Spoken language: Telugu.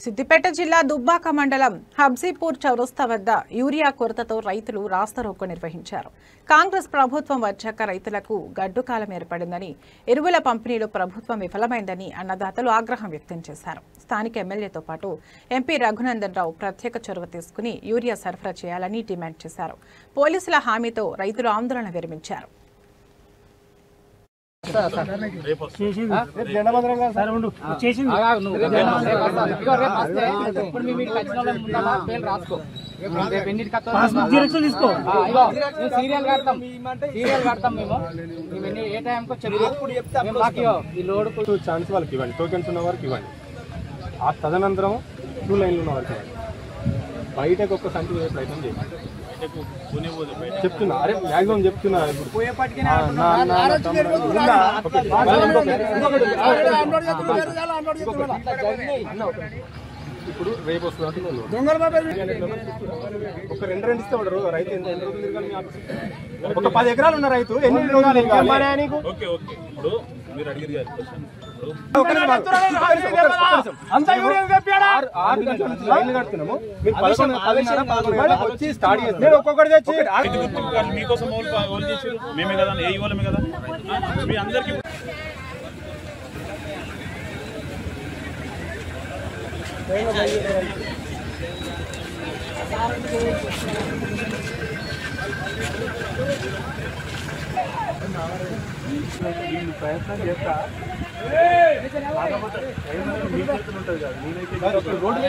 సిద్దిపేట జిల్లా దుబ్బాక మండలం హబ్జీపూర్ చౌరస్తా వద్ద యూరియా కొరతతో రైతులు రాస్తారోకో నిర్వహించారు. కాంగ్రెస్ ప్రభుత్వం వచ్చాక రైతులకు గడ్డుకాలం ఏర్పడిందని, ఎరువుల పంపిణీలో ప్రభుత్వం విఫలమైందని అన్నదాతలు ఆగ్రహం వ్యక్తం చేశారు. స్థానిక ఎమ్మెల్యేతో పాటు ఎంపీ రఘునందన్ రావు ప్రత్యేక చొరవ తీసుకుని యూరియా సరఫరా చేయాలని డిమాండ్ చేశారు. పోలీసుల హామీతో రైతులు ఆందోళన విరమించారు. ఛాన్స్ వాళ్ళకి ఇవ్వండి, టోకెన్స్ ఉన్న వారికి ఇవ్వండి. ఆ తదనంతరం క్యూ లైన్లో ఉన్న వారికి బయటకు ఒక్క సంఖ్య వేసే ప్రయత్నం చేయండి. చెప్తున్నా, అరే మ్యాక్సిమం చెప్తున్నా. ఇప్పుడు రేపు వస్తుంది ఒక రెండు ఇస్తే ఉండరు రైతు. ఎంత ఒక 10 ఎకరాలు ఉన్న రైతు ఎన్ని రోజులు కడుతున్నాము. మీరు 11:30 వచ్చి స్టార్ట్ చేస్తారు. ఒక్కొక్కటి తెచ్చి మీకోసం మేమే కదా, ఏ ఇవ్వలేమే కదా మీ అందరికీ. ప్రయత్నం చేస్తా రోడ్డు